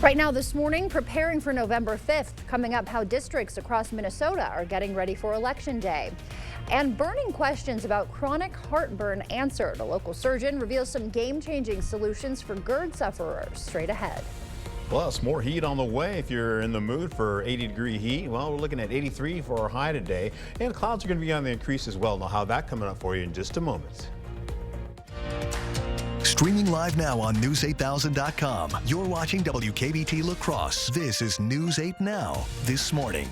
Right now this morning, preparing for November 5th. Coming up, how districts across Minnesota are getting ready for Election Day. And burning questions about chronic heartburn answered. A local surgeon reveals some game-changing solutions for GERD sufferers. Straight ahead. Plus, more heat on the way if you're in the mood for 80-degree heat. Well, we're looking at 83 for our high today, and clouds are going to be on the increase as well. Now, how that coming up for you in just a moment. Streaming live now on News8000.com. You're watching WKBT La Crosse. This is News 8 Now, This Morning.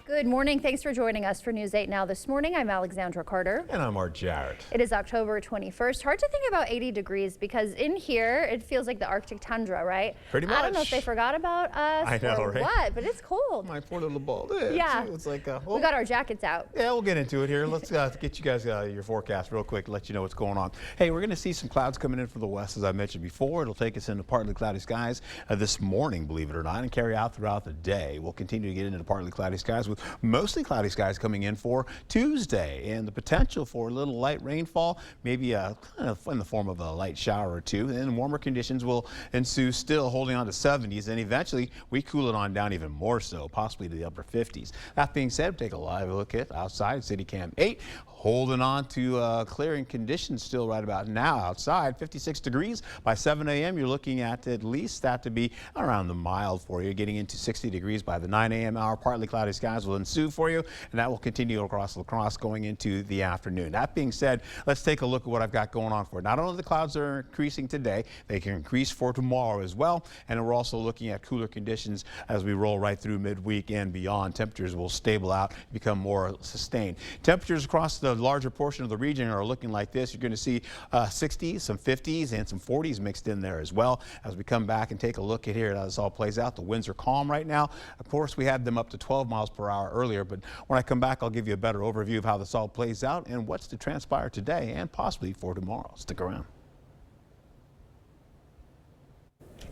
Good morning. Thanks for joining us for News 8 Now This Morning. I'm Alexandra Carter. And I'm Art Jarrett. It is October 21st. Hard to think about 80 degrees because in here it feels like the Arctic tundra, right? Pretty much. I don't know if they forgot about us or right? what, but it's cold. My poor little ball. Yeah. It's like, we got our jackets out. Yeah, we'll get into it here. Let's get you guys your forecast real quick, let you know what's going on. Hey, we're going to see some clouds coming in from the west, as I mentioned before. It'll take us into partly cloudy skies this morning, believe it or not, and carry out throughout the day. We'll continue to get into partly cloudy skies with mostly cloudy skies coming in for Tuesday, and the potential for a little light rainfall, maybe kind of in the form of a light shower or two. And warmer conditions will ensue, still holding on to 70s, and eventually we cool it on down even more so, possibly to the upper 50s. That being said, take a live look at outside City Cam 8. Holding on to clearing conditions still right about now outside. 56 degrees by 7 a.m. You're looking at least that to be around the mild for you. Getting into 60 degrees by the 9 a.m. hour. Partly cloudy skies will ensue for you, and that will continue across La Crosse going into the afternoon. That being said, let's take a look at what I've got going on for it. Not only the clouds are increasing today, they can increase for tomorrow as well. And we're also looking at cooler conditions as we roll right through midweek and beyond. Temperatures will stable out, become more sustained. Temperatures across the larger portion of the region are looking like this. You're going to see 60s, some 50s, and some 40s mixed in there as well. As we come back and take a look at here how this all plays out, the winds are calm right now. Of course, we had them up to 12 miles per hour earlier, but when I come back, I'll give you a better overview of how this all plays out and what's to transpire today and possibly for tomorrow. Stick around.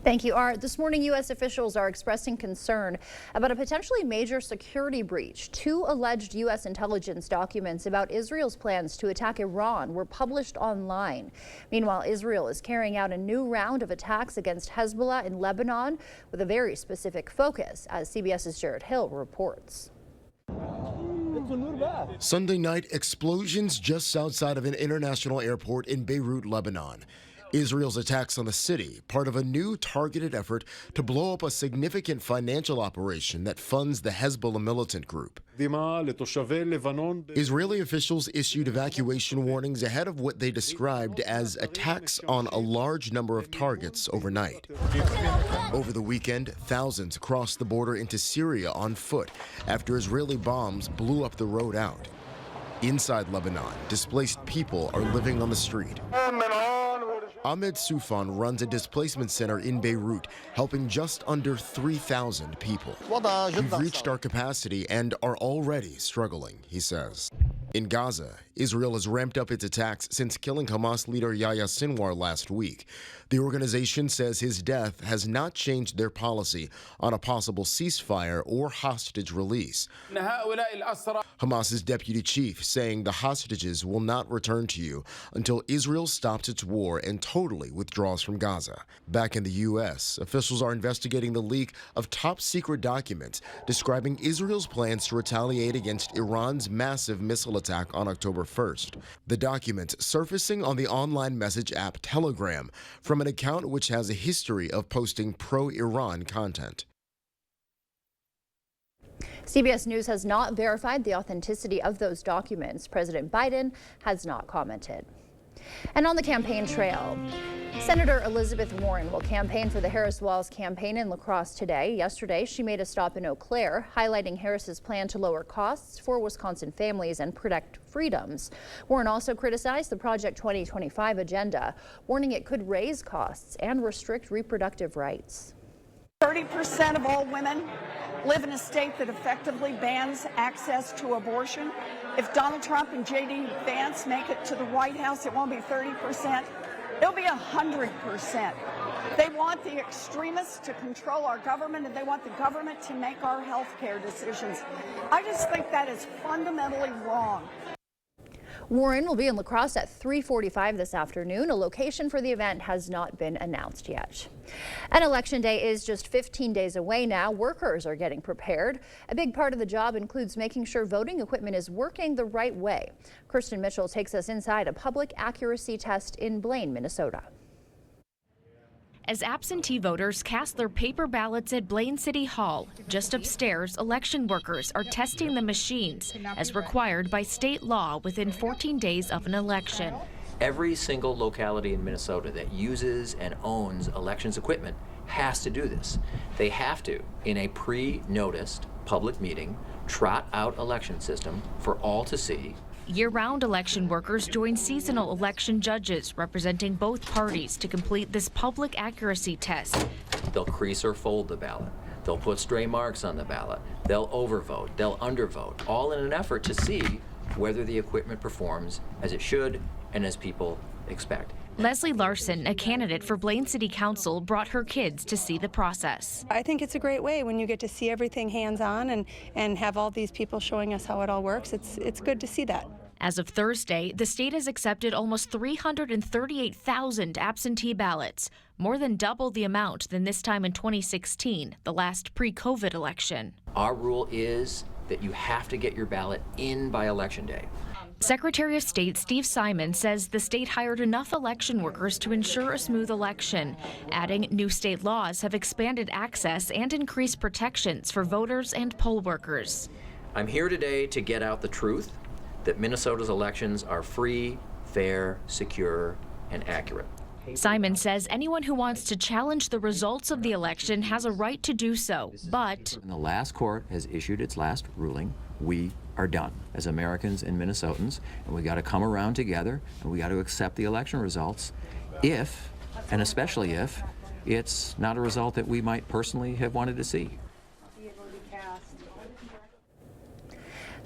Thank you, Art. This morning, U.S. officials are expressing concern about a potentially major security breach. Two alleged U.S. intelligence documents about Israel's plans to attack Iran were published online. Meanwhile, Israel is carrying out a new round of attacks against Hezbollah in Lebanon with a very specific focus, as CBS's Jared Hill reports. Sunday night, explosions just outside of an international airport in Beirut, Lebanon. Israel's attacks on the city, part of a new targeted effort to blow up a significant financial operation that funds the Hezbollah militant group. Israeli officials issued evacuation warnings ahead of what they described as attacks on a large number of targets overnight. Over the weekend, thousands crossed the border into Syria on foot after Israeli bombs blew up the road out. Inside Lebanon, displaced people are living on the street. Ahmed Soufan runs a displacement center in Beirut, helping just under 3,000 people. We've reached our capacity and are already struggling, he says. In Gaza, Israel has ramped up its attacks since killing Hamas leader Yahya Sinwar last week. The organization says his death has not changed their policy on a possible ceasefire or hostage release. Hamas's deputy chief saying the hostages will not return to you until Israel stops its war and totally withdraws from Gaza. Back in the U.S., officials are investigating the leak of top-secret documents describing Israel's plans to retaliate against Iran's massive missile attack on October 1st. The documents surfacing on the online message app Telegram from an account which has a history of posting pro-Iran content. CBS News has not verified the authenticity of those documents. President Biden has not commented. And on the campaign trail, Senator Elizabeth Warren will campaign for the Harris-Walz campaign in La Crosse today. Yesterday, she made a stop in Eau Claire, highlighting Harris's plan to lower costs for Wisconsin families and protect freedoms. Warren also criticized the Project 2025 agenda, warning it could raise costs and restrict reproductive rights. 30% of all women live in a state that effectively bans access to abortion. If Donald Trump and J.D. Vance make it to the White House, it won't be 30%. It'll be 100%. They want the extremists to control our government, and they want the government to make our health care decisions. I just think that is fundamentally wrong. Warren will be in La Crosse at 3:45 this afternoon. A location for the event has not been announced yet. And Election Day is just 15 days away now. Workers are getting prepared. A big part of the job includes making sure voting equipment is working the right way. Kirsten Mitchell takes us inside a public accuracy test in Blaine, Minnesota. As absentee voters cast their paper ballots at Blaine City Hall, just upstairs, election workers are testing the machines as required by state law within 14 days of an election. Every single locality in Minnesota that uses and owns elections equipment has to do this. They have to, in a pre-noticed public meeting, trot out election system for all to see. Year-round election workers join seasonal election judges representing both parties to complete this public accuracy test. They'll crease or fold the ballot. They'll put stray marks on the ballot. They'll overvote. They'll undervote, all in an effort to see whether the equipment performs as it should and as people expect. Leslie Larson, a candidate for Blaine City Council, brought her kids to see the process. I think it's a great way when you get to see everything hands-on and have all these people showing us how it all works. It's good to see that. As of Thursday, the state has accepted almost 338,000 absentee ballots, more than double the amount than this time in 2016, the last pre-COVID election. Our rule is that you have to get your ballot in by Election Day. Secretary of State Steve Simon says the state hired enough election workers to ensure a smooth election, adding new state laws have expanded access and increased protections for voters and poll workers. I'm here today to get out the truth that Minnesota's elections are free, fair, secure, and accurate. Simon says anyone who wants to challenge the results of the election has a right to do so, but When the last court has issued its last ruling, we are done as Americans and Minnesotans, and we got to come around together and we got to accept the election results if, and especially if, it's not a result that we might personally have wanted to see.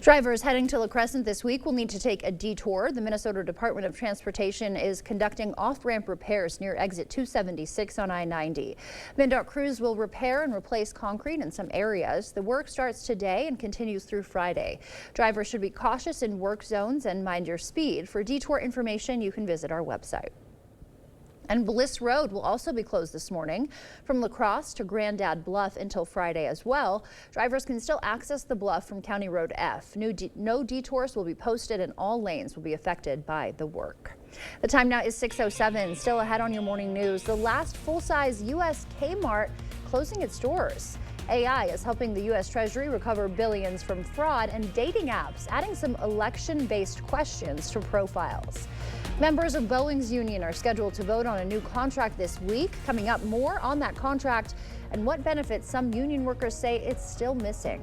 Drivers heading to La Crescent this week will need to take a detour. The Minnesota Department of Transportation is conducting off-ramp repairs near exit 276 on I-90. MnDOT crews will repair and replace concrete in some areas. The work starts today and continues through Friday. Drivers should be cautious in work zones and mind your speed. For detour information, you can visit our website. And Bliss Road will also be closed this morning from La Crosse to Grandad Bluff until Friday as well. Drivers can still access the bluff from County Road F. No detours will be posted and all lanes will be affected by the work. The time now is 6:07. Still ahead on your morning news, the last full-size U.S. Kmart closing its doors. AI is helping the U.S. Treasury recover billions from fraud, and dating apps adding some election-based questions to profiles. Members of Boeing's union are scheduled to vote on a new contract this week. Coming up, more on that contract and what benefits some union workers say it's still missing.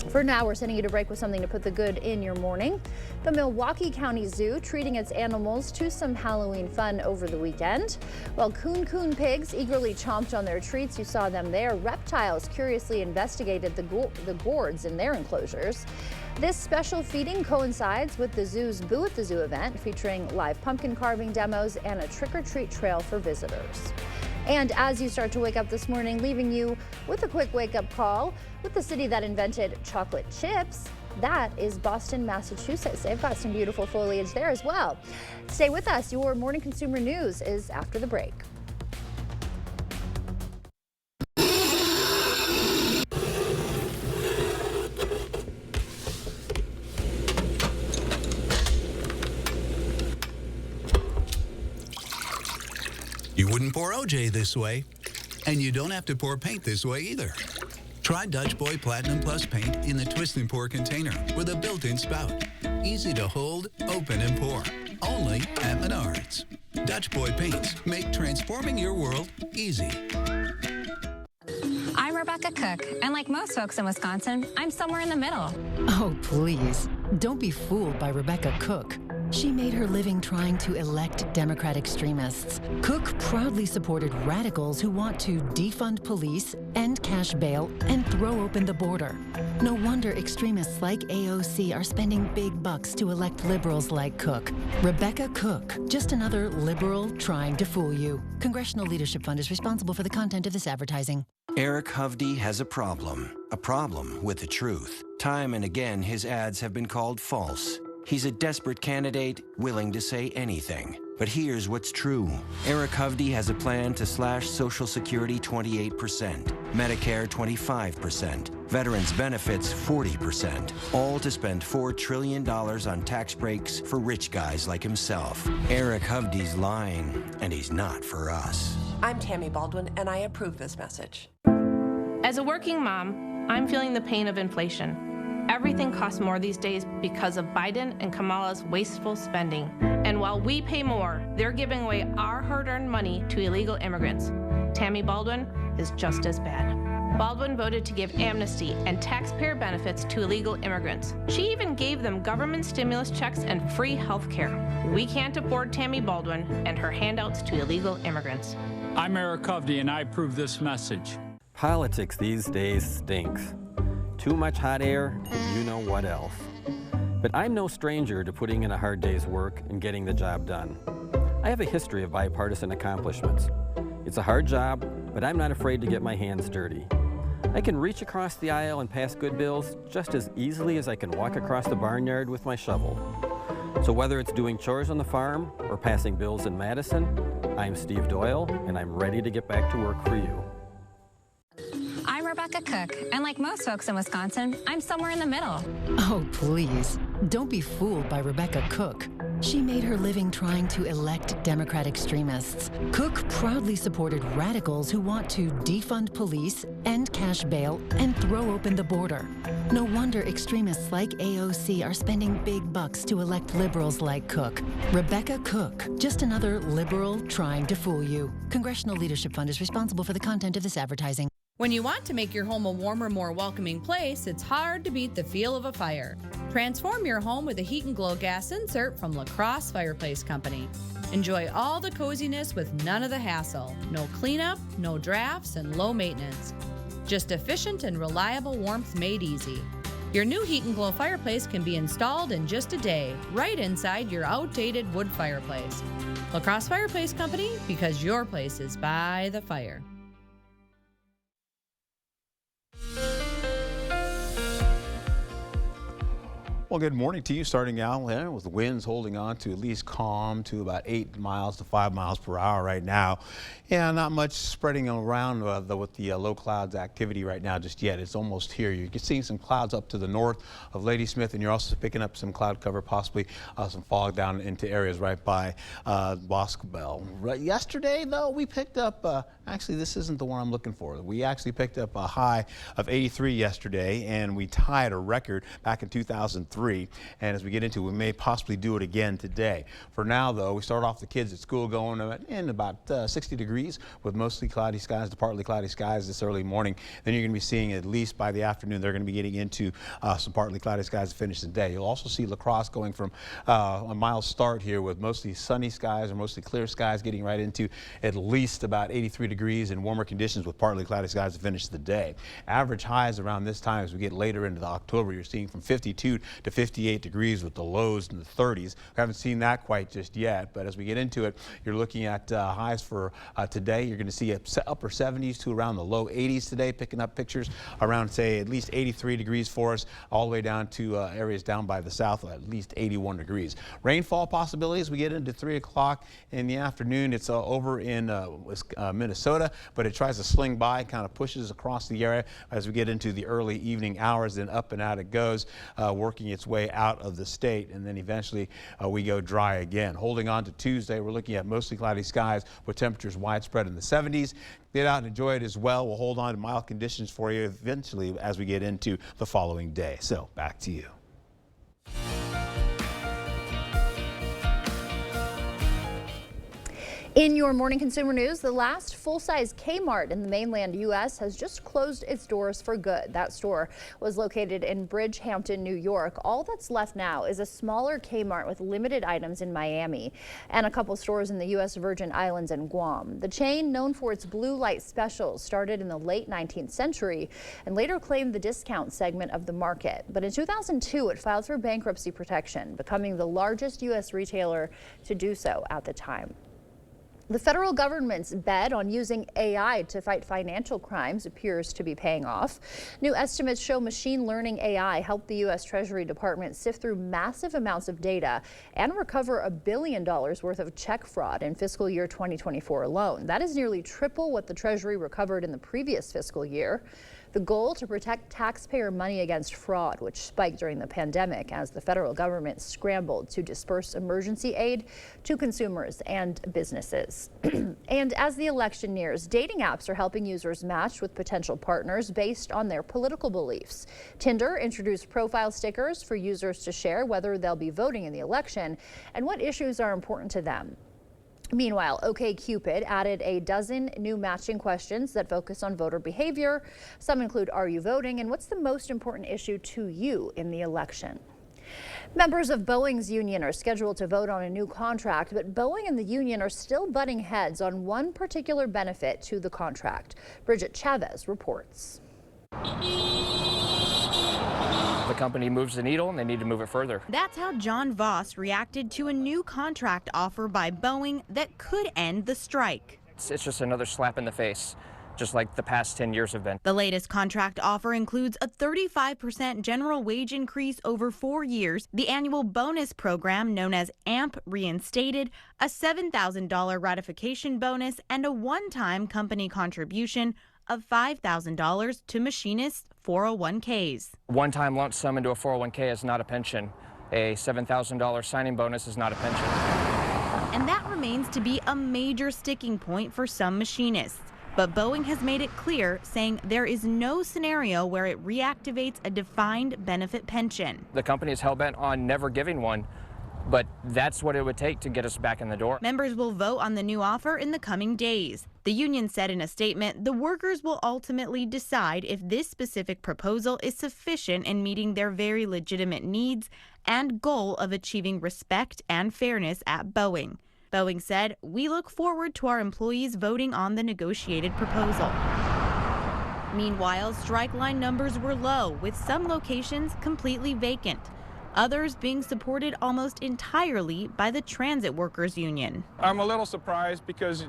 For now, we're sending you to break with something to put the good in your morning. The Milwaukee County Zoo treating its animals to some Halloween fun over the weekend. While coon pigs eagerly chomped on their treats, you saw them there. Reptiles curiously investigated the gourds in their enclosures. This special feeding coincides with the zoo's Boo at the Zoo event, featuring live pumpkin carving demos and a trick-or-treat trail for visitors. And as you start to wake up this morning, leaving you with a quick wake-up call with the city that invented chocolate chips. That is Boston, Massachusetts. They've got some beautiful foliage there as well. Stay with us. Your morning consumer news is after the break. You wouldn't pour OJ this way, and you don't have to pour paint this way either. Try Dutch Boy Platinum Plus paint in the twist and pour container with a built-in spout. Easy to hold, open, and pour. Only at Menards. Dutch Boy paints make transforming your world easy. I'm Rebecca Cook, and like most folks in Wisconsin, I'm somewhere in the middle. Oh, please. Don't be fooled by Rebecca Cook. She made her living trying to elect Democrat extremists. Cook proudly supported radicals who want to defund police, end cash bail, and throw open the border. No wonder extremists like AOC are spending big bucks to elect liberals like Cook. Rebecca Cook, just another liberal trying to fool you. Congressional Leadership Fund is responsible for the content of this advertising. Eric Hovde has a problem with the truth. Time and again, his ads have been called false. He's a desperate candidate, willing to say anything. But here's what's true. Eric Hovde has a plan to slash Social Security 28%, Medicare 25%, veterans benefits 40%, all to spend $4 trillion on tax breaks for rich guys like himself. Eric Hovde's lying, and he's not for us. I'm Tammy Baldwin, and I approve this message. As a working mom, I'm feeling the pain of inflation. Everything costs more these days because of Biden and Kamala's wasteful spending. And while we pay more, they're giving away our hard-earned money to illegal immigrants. Tammy Baldwin is just as bad. Baldwin voted to give amnesty and taxpayer benefits to illegal immigrants. She even gave them government stimulus checks and free health care. We can't afford Tammy Baldwin and her handouts to illegal immigrants. I'm Eric Hovde, and I approve this message. Politics these days stinks. Too much hot air, and you know what else. But I'm no stranger to putting in a hard day's work and getting the job done. I have a history of bipartisan accomplishments. It's a hard job, but I'm not afraid to get my hands dirty. I can reach across the aisle and pass good bills just as easily as I can walk across the barnyard with my shovel. So whether it's doing chores on the farm or passing bills in Madison, I'm Steve Doyle, and I'm ready to get back to work for you. I'm Rebecca Cook, and like most folks in Wisconsin, I'm somewhere in the middle. Oh, please. Don't be fooled by Rebecca Cook. She made her living trying to elect Democrat extremists. Cook proudly supported radicals who want to defund police, end cash bail, and throw open the border. No wonder extremists like AOC are spending big bucks to elect liberals like Cook. Rebecca Cook, just another liberal trying to fool you. Congressional Leadership Fund is responsible for the content of this advertising. When you want to make your home a warmer, more welcoming place, it's hard to beat the feel of a fire. Transform your home with a Heat and Glow gas insert from La Crosse Fireplace Company. Enjoy all the coziness with none of the hassle. No cleanup, no drafts, and low maintenance. Just efficient and reliable warmth made easy. Your new Heat and Glow fireplace can be installed in just a day, right inside your outdated wood fireplace. La Crosse Fireplace Company, because your place is by the fire. Well, good morning to you. Starting out with winds holding on to at least calm to about 8 miles to 5 miles per hour right now. Yeah, not much spreading around with the low clouds activity right now just yet. It's almost here. You're seeing some clouds up to the north of Ladysmith, and you're also picking up some cloud cover, possibly some fog down into areas right by Boscobel. Yesterday, though, we picked up, actually, this isn't the one I'm looking for. We actually picked up a high of 83 yesterday, and we tied a record back in 2003. And as we get into it, we may possibly do it again today. For now, though, we start off the kids at school going in about 60 degrees with mostly cloudy skies to partly cloudy skies this early morning. Then you're going to be seeing, at least by the afternoon, they're going to be getting into some partly cloudy skies to finish the day. You'll also see La Crosse going from a mild start here with mostly sunny skies or mostly clear skies, getting right into at least about 83 degrees and warmer conditions with partly cloudy skies to finish the day. Average highs around this time as we get later into October, you're seeing from 52 to 58 degrees with the lows in the 30s. We haven't seen that quite just yet, but as we get into it, you're looking at highs for today. You're going to see upper 70s to around the low 80s today, picking up pictures around, say, at least 83 degrees for us, all the way down to areas down by the south, at least 81 degrees. Rainfall possibilities, we get into 3 o'clock in the afternoon. It's over in Minnesota, but it tries to sling by, kind of pushes across the area as we get into the early evening hours, then up and out it goes, working its way out of the state, and then eventually we go dry again. Holding on to Tuesday, we're looking at mostly cloudy skies with temperatures widespread in the 70s. Get out and enjoy it as well. We'll hold on to mild conditions for you eventually as we get into the following day. So back to you. In your morning consumer news, the last full-size Kmart in the mainland U.S. has just closed its doors for good. That store was located in Bridgehampton, New York. All that's left now is a smaller Kmart with limited items in Miami and a couple stores in the U.S. Virgin Islands and Guam. The chain, known for its blue light specials, started in the late 19th century and later claimed the discount segment of the market. But in 2002, it filed for bankruptcy protection, becoming the largest U.S. retailer to do so at the time. The federal government's bet on using AI to fight financial crimes appears to be paying off. New estimates show machine learning AI helped the U.S. Treasury Department sift through massive amounts of data and recover $1 billion worth of check fraud in fiscal year 2024 alone. That is nearly triple what the Treasury recovered in the previous fiscal year. The goal to protect taxpayer money against fraud, which spiked during the pandemic as the federal government scrambled to disperse emergency aid to consumers and businesses. And as the election nears, dating apps are helping users match with potential partners based on their political beliefs. Tinder introduced profile stickers for users to share whether they'll be voting in the election and what issues are important to them. Meanwhile, OkCupid added a dozen new matching questions that focus on voter behavior. Some include, are you voting, and what's the most important issue to you in the election? Members of Boeing's union are scheduled to vote on a new contract, but Boeing and the union are still butting heads on one particular benefit to the contract. Bridget Chavez reports. The company moves the needle and they need to move it further. That's how John Voss reacted to a new contract offer by Boeing that could end the strike. It's just another slap in the face, just like the past 10 years have been. The latest contract offer includes a 35% general wage increase over 4 years, the annual bonus program known as AMP reinstated, a $7,000 ratification bonus, and a one-time company contribution of $5,000 to machinists' 401ks. One-time lump sum into a 401k is not a pension. A $7,000 signing bonus is not a pension. And that remains to be a major sticking point for some machinists. But Boeing has made it clear, saying there is no scenario where it reactivates a defined benefit pension. The company is hell-bent on never giving one, but that's what it would take to get us back in the door. Members will vote on the new offer in the coming days. The union said in a statement the workers will ultimately decide if this specific proposal is sufficient in meeting their very legitimate needs and goal of achieving respect and fairness at Boeing. Boeing said, we look forward to our employees voting on the negotiated proposal. Meanwhile, strike line numbers were low, with some locations completely vacant. Others being supported almost entirely by the Transit Workers Union. I'm a little surprised because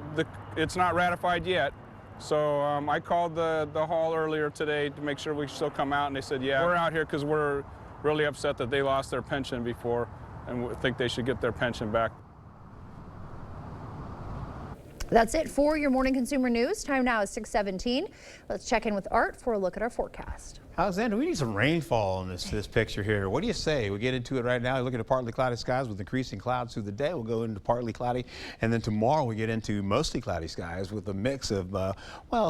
it's not ratified yet. So I called the hall earlier today to make sure we still come out, and they said, yeah, we're out here because we're really upset that they lost their pension before, and we think they should get their pension back. That's it for your morning consumer news. Time now is 6:17. Let's check in with Art for a look at our forecast. Alexander, we need some rainfall in this picture here. What do you say? We get into it right now. You're looking at partly cloudy skies with increasing clouds through the day. We'll go into partly cloudy, and then tomorrow we get into mostly cloudy skies with a mix of,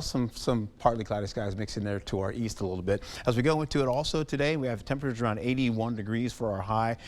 some partly cloudy skies mixing there to our east a little bit. As we go into it also today, we have temperatures around 81 degrees for our high,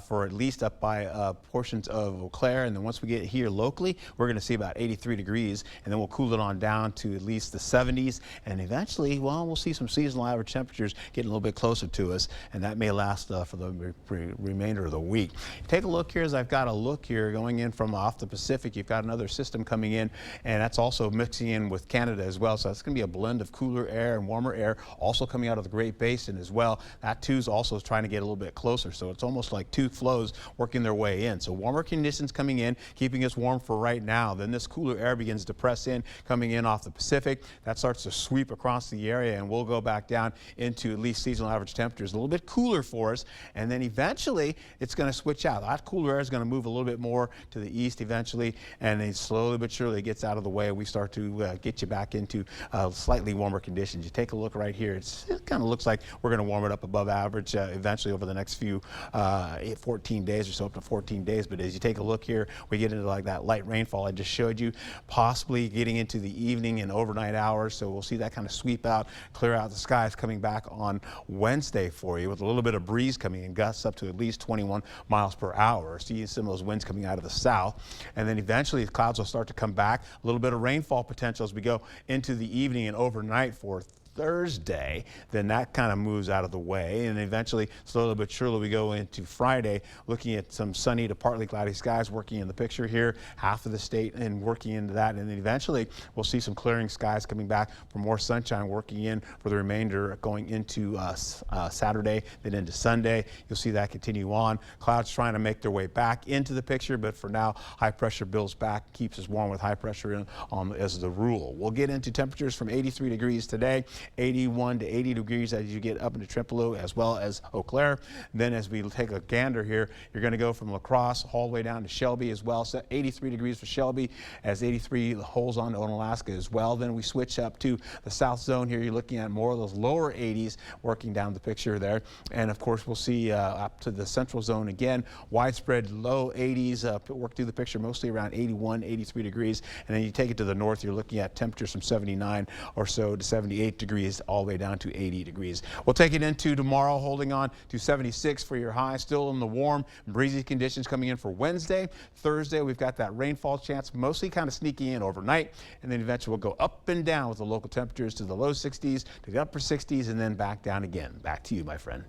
for at least up by portions of Eau Claire, and then once we get here locally, we're going to see about 83 degrees, and then we'll cool it on down to at least the 70s, and eventually, well, we'll see some seasonal average temperatures getting a little bit closer to us, and that may last for the remainder of the week. Take a look here as I've got a look here going in from off the Pacific. You've got another system coming in, and that's also mixing in with Canada as well. So it's going to be a blend of cooler air and warmer air also coming out of the Great Basin as well. That too is also trying to get a little bit closer. So it's almost like two flows working their way in. So warmer conditions coming in, keeping us warm for right now. Then this cooler air begins to press in, coming in off the Pacific. That starts to sweep across the area, and we'll go back down into at least seasonal average temperatures, a little bit cooler for us, and then eventually it's going to switch out. That cooler air is going to move a little bit more to the east eventually, and then slowly but surely it gets out of the way. We start to get you back into slightly warmer conditions. You take a look right here. It kind of looks like we're going to warm it up above average eventually over the next few 14 days or so, up to 14 days. But as you take a look here, we get into like that light rainfall I just showed you, possibly getting into the evening and overnight hours. So we'll see that kind of sweep out, clear out the skies coming back on Wednesday for you with a little bit of breeze coming in, gusts up to at least 21 miles per hour. See some of those winds coming out of the south. And then eventually the clouds will start to come back. A little bit of rainfall potential as we go into the evening and overnight for Thursday, then that kind of moves out of the way. And eventually, slowly but surely, we go into Friday, looking at some sunny to partly cloudy skies working in the picture here, half of the state and working into that. And then eventually, we'll see some clearing skies coming back for more sunshine working in for the remainder going into Saturday, then into Sunday. You'll see that continue on. Clouds trying to make their way back into the picture, but for now, high pressure builds back, keeps us warm with high pressure as the rule. We'll get into temperatures from 83 degrees today, 81 to 80 degrees as you get up into Trempealeau as well as Eau Claire. Then as we take a gander here, you're going to go from La Crosse all the way down to Shelby as well. So 83 degrees for Shelby, as 83 holds on to Onalaska as well. Then we switch up to the south zone here. You're looking at more of those lower 80s working down the picture there. And of course, we'll see up to the central zone again, widespread low 80s work through the picture, mostly around 81, 83 degrees. And then you take it to the north, you're looking at temperatures from 79 or so to 78 degrees all the way down to 80 degrees. We'll take it into tomorrow, holding on to 76 for your high, still in the warm, breezy conditions coming in for Wednesday. Thursday, we've got that rainfall chance, mostly kind of sneaking in overnight, and then eventually we'll go up and down with the local temperatures to the low 60s, to the upper 60s, and then back down again. Back to you, my friend.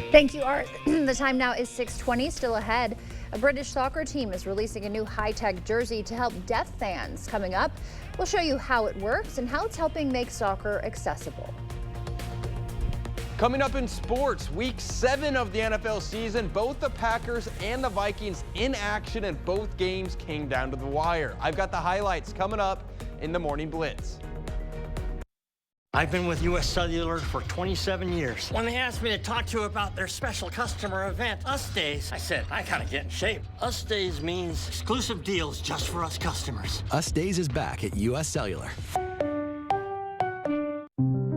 Thank you, Art. The time now is 6:20. Still ahead, a British soccer team is releasing a new high-tech jersey to help deaf fans. Coming up, we'll show you how it works and how it's helping make soccer accessible. Coming up in sports, week 7 of the NFL season, both the Packers and the Vikings in action, and both games came down to the wire. I've got the highlights coming up in the Morning Blitz. I've been with U.S. Cellular for 27 years. When they asked me to talk to you about their special customer event, Us Days, I said, I gotta get in shape. Us Days means exclusive deals just for us customers. Us Days is back at U.S. Cellular.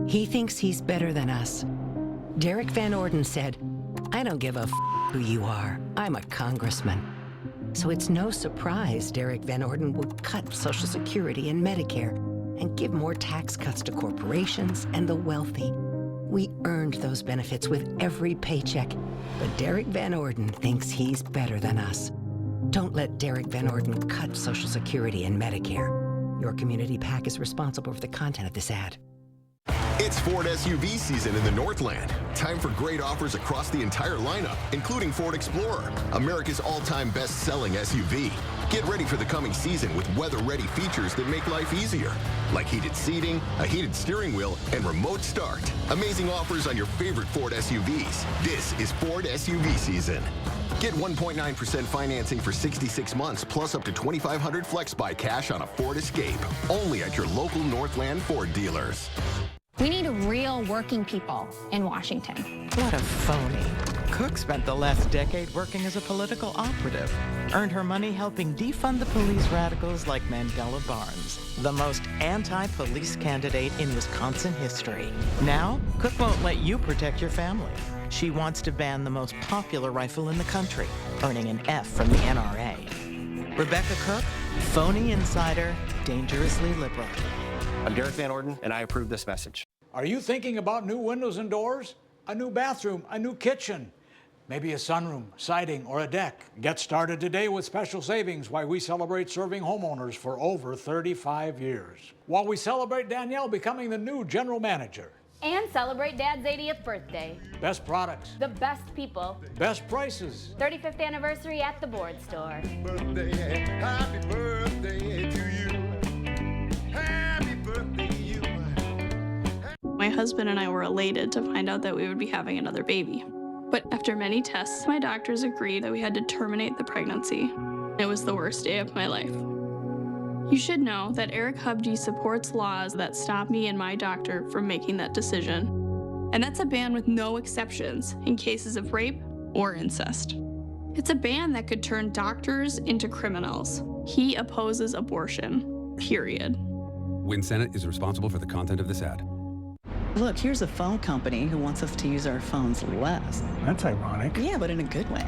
He thinks he's better than us. Derek Van Orden said, I don't give a who you are. I'm a congressman. So it's no surprise Derek Van Orden would cut Social Security and Medicare and give more tax cuts to corporations and the wealthy. We earned those benefits with every paycheck, but Derek Van Orden thinks he's better than us. Don't let Derek Van Orden cut Social Security and Medicare. Your community PAC is responsible for the content of this ad. It's Ford SUV season in the Northland. Time for great offers across the entire lineup, including Ford Explorer, America's all-time best-selling SUV. Get ready for the coming season with weather-ready features that make life easier, like heated seating, a heated steering wheel, and remote start. Amazing offers on your favorite Ford SUVs. This is Ford SUV season. Get 1.9% financing for 66 months, plus up to $2,500 FlexBuy cash on a Ford Escape. Only at your local Northland Ford dealers. We need real working people in Washington. What a phony. Cook spent the last decade working as a political operative, earned her money helping defund the police radicals like Mandela Barnes, the most anti-police candidate in Wisconsin history. Now, Cook won't let you protect your family. She wants to ban the most popular rifle in the country, earning an F from the NRA. Rebecca Cook, phony insider, dangerously liberal. I'm Derek Van Orden, and I approve this message. Are you thinking about new windows and doors? A new bathroom, a new kitchen, maybe a sunroom, siding, or a deck? Get started today with special savings while we celebrate serving homeowners for over 35 years. While we celebrate Danielle becoming the new general manager. And celebrate Dad's 80th birthday. Best products. The best people. Best prices. 35th anniversary at the Board Store. Happy birthday to you. Happy birthday to you. My husband and I were elated to find out that we would be having another baby. But after many tests, my doctors agreed that we had to terminate the pregnancy. It was the worst day of my life. You should know that Eric Hovde supports laws that stop me and my doctor from making that decision. And that's a ban with no exceptions in cases of rape or incest. It's a ban that could turn doctors into criminals. He opposes abortion, period. Win Senate is responsible for the content of this ad. Look, here's a phone company who wants us to use our phones less. That's ironic. Yeah, but in a good way.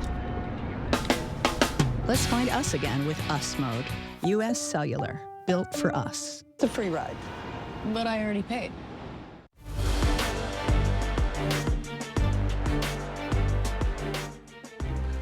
Let's find us again with Us Mode. U.S. Cellular, built for us. It's a free ride. But I already paid.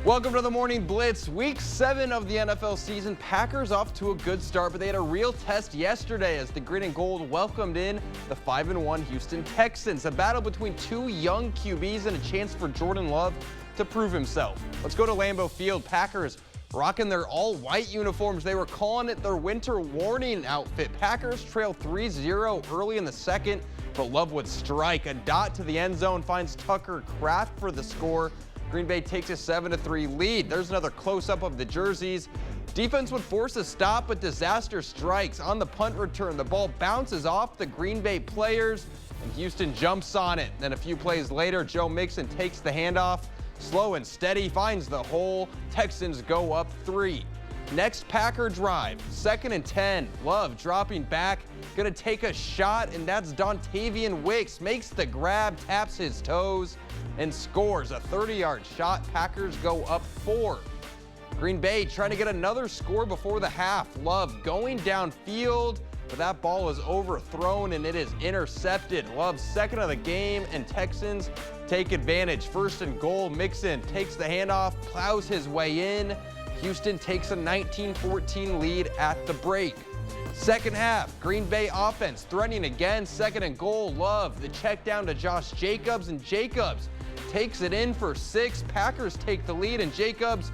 Welcome to the Morning Blitz. Week 7 of the NFL season. Packers off to a good start, but they had a real test yesterday as the green and gold welcomed in the 5-1 Houston Texans. A battle between two young QBs and a chance for Jordan Love to prove himself. Let's go to Lambeau Field. Packers rocking their all-white uniforms. They were calling it their winter warning outfit. Packers trail 3-0 early in the second, but Love would strike. A dot to the end zone finds Tucker Kraft for the score. Green Bay takes a 7-3 lead. There's another close-up of the jerseys. Defense would force a stop, but disaster strikes. On the punt return, the ball bounces off the Green Bay players, and Houston jumps on it. Then a few plays later, Joe Mixon takes the handoff. Slow and steady, finds the hole. Texans go up 3. Next Packer drive, 2nd and 10. Love dropping back, gonna take a shot, and that's Dontavian Wicks. Makes the grab, taps his toes, and scores a 30-yard shot. Packers go up 4. Green Bay trying to get another score before the half. Love going downfield, but that ball is overthrown and it is intercepted. Love's second of the game, and Texans take advantage. 1st and goal, Mixon takes the handoff, plows his way in. Houston takes a 19-14 lead at the break. Second half, Green Bay offense threatening again. 2nd and goal, Love. The check down to Josh Jacobs, and Jacobs takes it in for 6. Packers take the lead, and Jacobs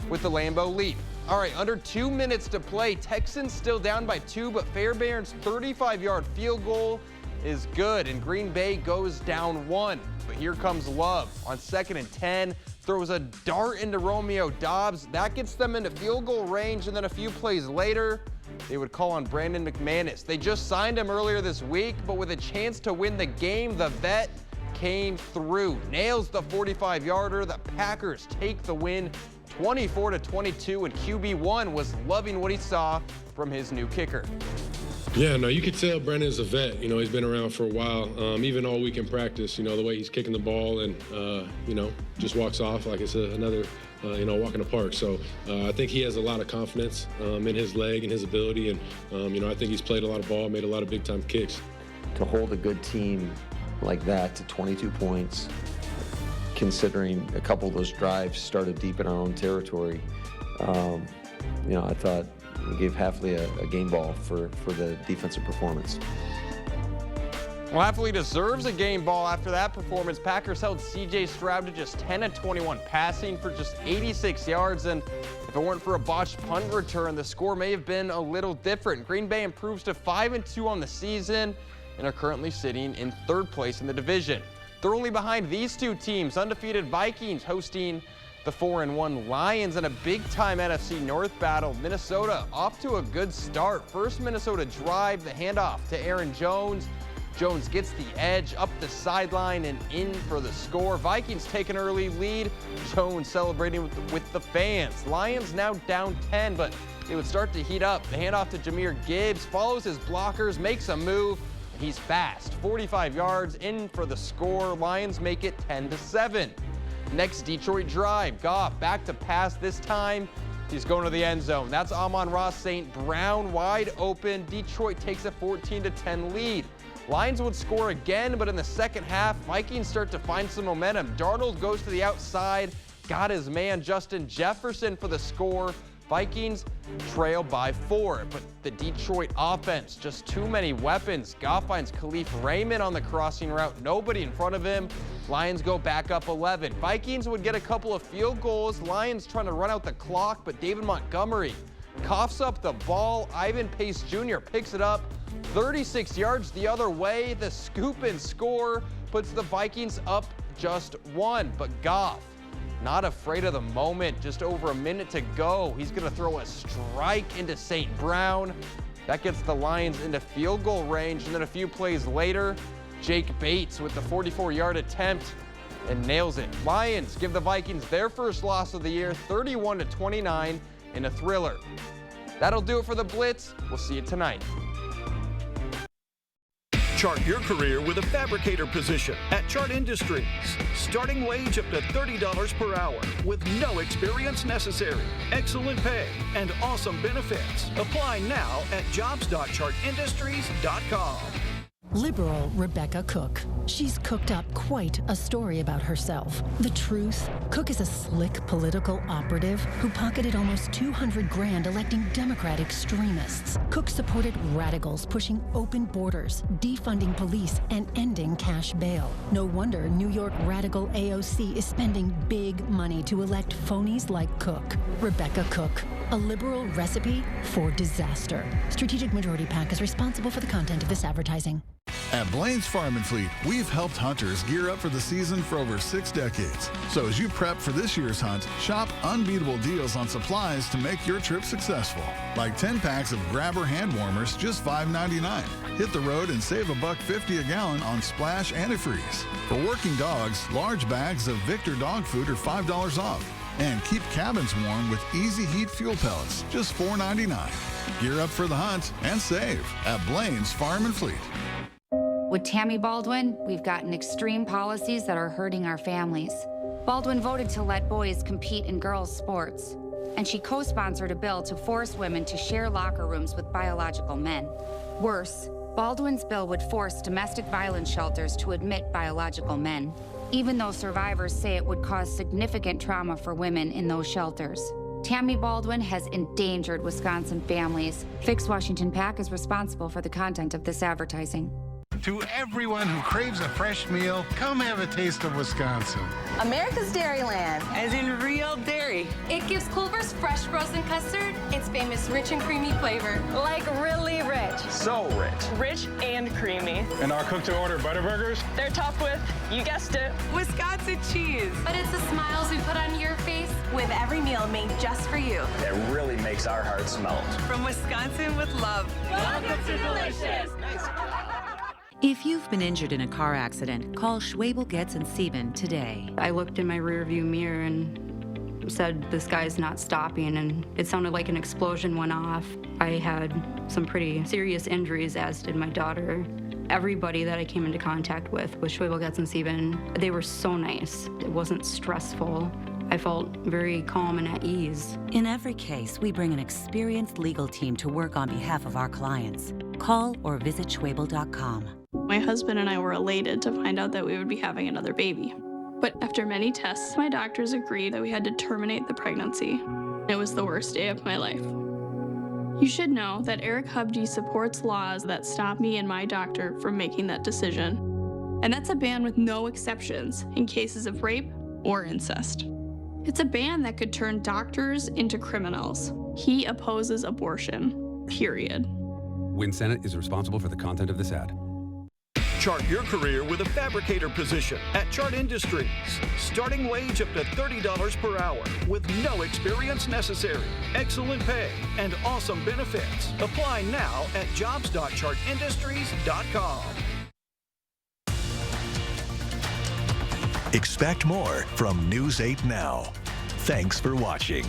with the Lambeau lead. All right, under 2 minutes to play. Texans still down by 2, but Fairbairn's 35-yard field goal is good, and Green Bay goes down 1. But here comes Love on 2nd and 10. Throws a dart into Romeo Doubs. That gets them into field goal range, and then a few plays later, they would call on Brandon McManus. They just signed him earlier this week, but with a chance to win the game, the vet came through. Nails the 45-yarder. The Packers take the win 24-22, and QB1 was loving what he saw from his new kicker. Yeah, no, you could tell Brandon's a vet. You know, he's been around for a while, even all week in practice. You know, the way he's kicking the ball and, you know, just walks off like it's another, you know, walk in the park. So I think he has a lot of confidence in his leg and his ability. And, you know, I think he's played a lot of ball, made a lot of big-time kicks. To hold a good team like that to 22 points, considering a couple of those drives started deep in our own territory, you know, I thought we gave Hafley a game ball for the defensive performance. Well, Hafley deserves a game ball after that performance. Packers held C.J. Stroud to just 10 of 21 passing for just 86 yards, and if it weren't for a botched punt return, the score may have been a little different. Green Bay improves to 5-2 on the season and are currently sitting in 3rd place in the division. They're only behind these two teams, undefeated Vikings hosting the 4-1 Lions in a big-time NFC North battle. Minnesota off to a good start. First Minnesota drive, the handoff to Aaron Jones. Jones gets the edge up the sideline and in for the score. Vikings take an early lead. Jones celebrating with the fans. Lions now down 10, but they would start to heat up. The handoff to Jahmyr Gibbs, follows his blockers, makes a move. He's fast, 45 yards in for the score. Lions make it 10-7. Next Detroit drive, Goff back to pass this time. He's going to the end zone. That's Amon-Ra St. Brown wide open. Detroit takes a 14-10 lead. Lions would score again, but in the second half, Vikings start to find some momentum. Darnold goes to the outside, got his man Justin Jefferson for the score. Vikings trail by 4, but the Detroit offense, just too many weapons. Goff finds Khalif Raymond on the crossing route, nobody in front of him. Lions go back up 11. Vikings would get a couple of field goals. Lions trying to run out the clock, but David Montgomery coughs up the ball. Ivan Pace Jr. picks it up 36 yards the other way. The scoop and score puts the Vikings up just 1, but Goff not afraid of the moment. Just over a minute to go. He's going to throw a strike into St. Brown. That gets the Lions into field goal range. And then a few plays later, Jake Bates with the 44-yard attempt and nails it. Lions give the Vikings their first loss of the year, 31-29 in a thriller. That'll do it for the Blitz. We'll see you tonight. Chart your career with a fabricator position at Chart Industries. Starting wage up to $30 per hour with no experience necessary. Excellent pay and awesome benefits. Apply now at jobs.chartindustries.com. Liberal Rebecca Cook. She's cooked up quite a story about herself. The truth? Cook is a slick political operative who pocketed almost 200 grand electing Democrat extremists. Cook supported radicals pushing open borders, defunding police, and ending cash bail. No wonder New York radical AOC is spending big money to elect phonies like Cook. Rebecca Cook, a liberal recipe for disaster. Strategic Majority PAC is responsible for the content of this advertising. At Blaine's Farm and Fleet, we've helped hunters gear up for the season for over 6 decades. So as you prep for this year's hunt, shop unbeatable deals on supplies to make your trip successful. Like 10 packs of Grabber hand warmers, just $5.99. Hit the road and save $1.50 a gallon on Splash antifreeze. For working dogs, large bags of Victor dog food are $5 off. And keep cabins warm with Easy Heat fuel pellets, just $4.99. Gear up for the hunt and save at Blaine's Farm and Fleet. With Tammy Baldwin, we've gotten extreme policies that are hurting our families. Baldwin voted to let boys compete in girls' sports, and she co-sponsored a bill to force women to share locker rooms with biological men. Worse, Baldwin's bill would force domestic violence shelters to admit biological men, even though survivors say it would cause significant trauma for women in those shelters. Tammy Baldwin has endangered Wisconsin families. Fix Washington PAC is responsible for the content of this advertising. To everyone who craves a fresh meal, come have a taste of Wisconsin. America's Dairyland. As in real dairy. It gives Culver's fresh frozen custard its famous rich and creamy flavor. Like really rich. So rich. Rich and creamy. And our cook-to-order Butterburgers? They're topped with, you guessed it, Wisconsin cheese. But it's the smiles we put on your face with every meal made just for you. It really makes our hearts melt. From Wisconsin with love. Welcome to Delicious. Nice. If you've been injured in a car accident, call Schwabel, Getz & Sieben today. I looked in my rearview mirror and said, this guy's not stopping, and it sounded like an explosion went off. I had some pretty serious injuries, as did my daughter. Everybody that I came into contact with Schwabel, Getz & Sieben, they were so nice. It wasn't stressful. I felt very calm and at ease. In every case, we bring an experienced legal team to work on behalf of our clients. Call or visit Schwabel.com. My husband and I were elated to find out that we would be having another baby. But after many tests, my doctors agreed that we had to terminate the pregnancy. It was the worst day of my life. You should know that Eric Hubdy supports laws that stop me and my doctor from making that decision. And that's a ban with no exceptions in cases of rape or incest. It's a ban that could turn doctors into criminals. He opposes abortion, period. Win Senate is responsible for the content of this ad. Chart your career with a fabricator position at Chart Industries. Starting wage up to $30 per hour with no experience necessary. Excellent pay and awesome benefits. Apply now at jobs.chartindustries.com. Expect more from News 8 Now. Thanks for watching.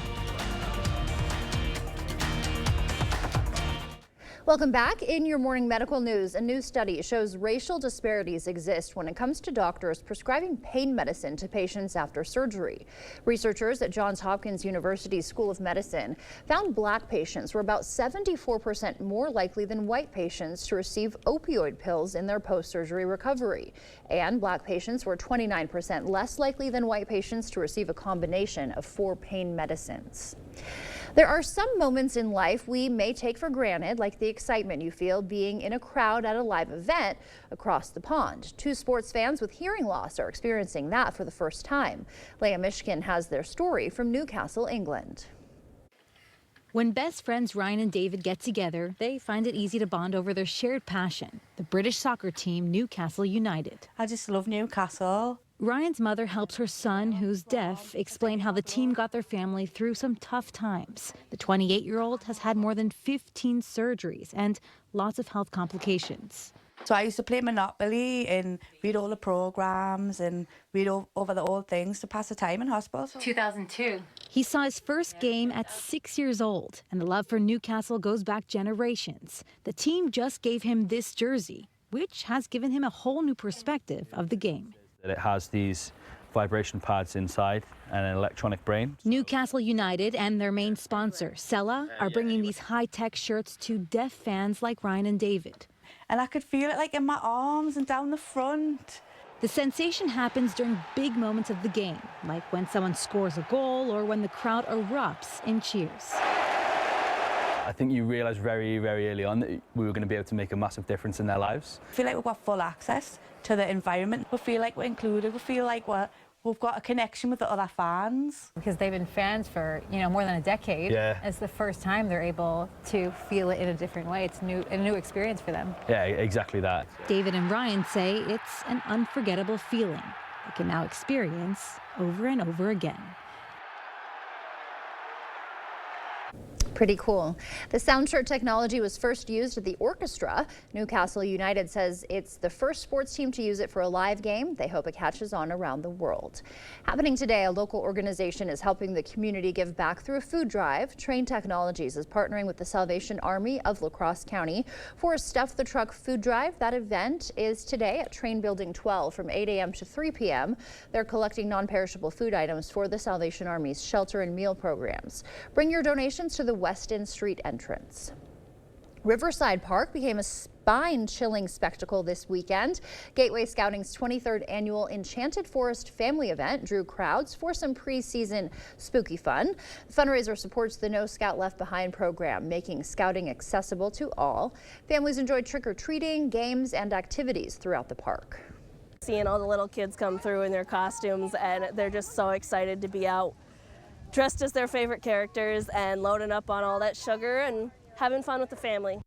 Welcome back. In your morning medical news, a new study shows racial disparities exist when it comes to doctors prescribing pain medicine to patients after surgery. Researchers at Johns Hopkins University School of Medicine found black patients were about 74% more likely than white patients to receive opioid pills in their post-surgery recovery. And black patients were 29% less likely than white patients to receive a combination of 4 pain medicines. There are some moments in life we may take for granted, like the excitement you feel being in a crowd at a live event across the pond. 2 sports fans with hearing loss are experiencing that for the first time. Leah Mishkin has their story from Newcastle, England. When best friends Ryan and David get together, they find it easy to bond over their shared passion, the British soccer team Newcastle United. I just love Newcastle. Ryan's mother helps her son, who's deaf, explain how the team got their family through some tough times. The 28-year-old has had more than 15 surgeries and lots of health complications. So I used to play Monopoly and read all the programs and read over the old things to pass the time in hospital. 2002. He saw his first game at 6 years old, and the love for Newcastle goes back generations. The team just gave him this jersey, which has given him a whole new perspective of the game. It has these vibration pads inside and an electronic brain. Newcastle United and their main sponsor, Sella, are bringing these high-tech shirts to deaf fans like Ryan and David. and I could feel it like in my arms and down the front. The sensation happens during big moments of the game, like when someone scores a goal or when the crowd erupts in cheers. I think you realise very, very early on that we were going to be able to make a massive difference in their lives. I feel like we've got full access to the environment. We feel like we're included. We feel like we've got a connection with the other fans. Because they've been fans for, more than a decade. Yeah. It's the first time they're able to feel it in a different way. It's a new experience for them. Yeah, exactly that. David and Ryan say it's an unforgettable feeling they can now experience over and over again. Pretty cool. The SoundShirt technology was first used at the orchestra. Newcastle United says it's the first sports team to use it for a live game. They hope it catches on around the world. Happening today, a local organization is helping the community give back through a food drive. Train Technologies is partnering with the Salvation Army of La Crosse County for a Stuff the Truck food drive. That event is today at Train Building 12 from 8 a.m. to 3 p.m. They're collecting non-perishable food items for the Salvation Army's shelter and meal programs. Bring your donations to the Weston Street entrance. Riverside Park became a spine-chilling spectacle this weekend. Gateway Scouting's 23rd annual Enchanted Forest family event drew crowds for some pre-season spooky fun. The fundraiser supports the No Scout Left Behind program, making scouting accessible to all. Families enjoyed trick-or-treating, games, and activities throughout the park. Seeing all the little kids come through in their costumes, and they're just so excited to be out dressed as their favorite characters and loading up on all that sugar and having fun with the family.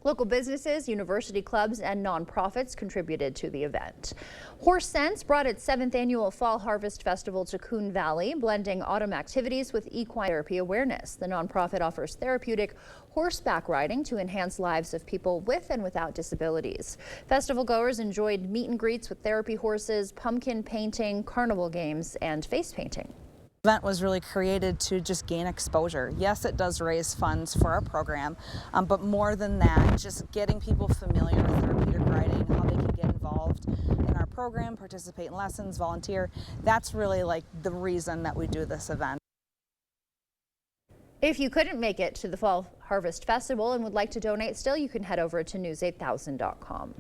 Local businesses, university clubs, and nonprofits contributed to the event. Horse Sense brought its 7th annual Fall Harvest Festival to Coon Valley, blending autumn activities with equine therapy awareness. The nonprofit offers therapeutic horseback riding to enhance lives of people with and without disabilities. Festival goers enjoyed meet and greets with therapy horses, pumpkin painting, carnival games, and face painting. The event was really created to just gain exposure. Yes, it does raise funds for our program, but more than that, just getting people familiar with therapeutic riding, how they can get involved in our program, participate in lessons, volunteer. That's really like the reason that we do this event. If you couldn't make it to the Fall Harvest Festival and would like to donate still, you can head over to news8000.com.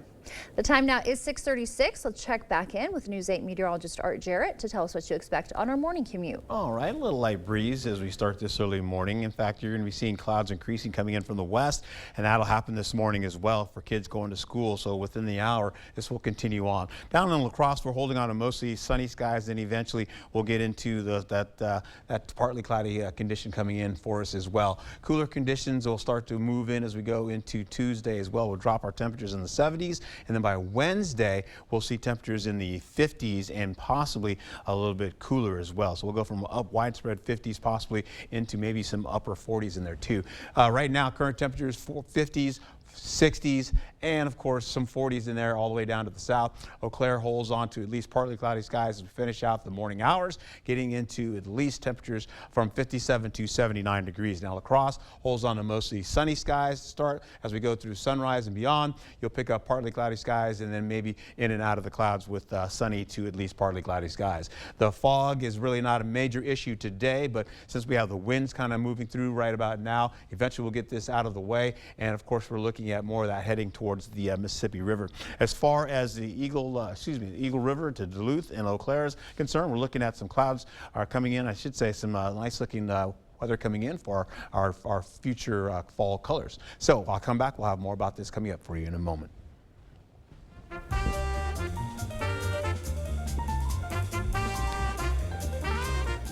The time now is 6:36. Let's check back in with News 8 meteorologist Art Jarrett to tell us what to expect on our morning commute. All right, a little light breeze as we start this early morning. In fact, you're going to be seeing clouds increasing coming in from the west, and that'll happen this morning as well for kids going to school. So within the hour, this will continue on. Down in La Crosse, we're holding on to mostly sunny skies, then eventually we'll get into that partly cloudy condition coming in for us as well. Cooler conditions will start to move in as we go into Tuesday as well. We'll drop our temperatures in the 70s. And then by Wednesday, we'll see temperatures in the 50s and possibly a little bit cooler as well. So we'll go from widespread 50s possibly into maybe some upper 40s in there too. Right now, current temperatures 50s, 60s, and of course some 40s in there all the way down to the south. Eau Claire holds on to at least partly cloudy skies as we finish out the morning hours, getting into at least temperatures from 57 to 79 degrees. Now La Crosse holds on to mostly sunny skies to start. As we go through sunrise and beyond, you'll pick up partly cloudy skies and then maybe in and out of the clouds with sunny to at least partly cloudy skies. The fog is really not a major issue today, but since we have the winds kind of moving through right about now, eventually we'll get this out of the way. And of course, we're looking at more of that heading towards the Mississippi River. As far as the Eagle River to Duluth and Eau Claire is concerned, we're looking at some clouds are coming in. I should say some nice looking weather coming in for our future fall colors. So I'll come back. We'll have more about this coming up for you in a moment.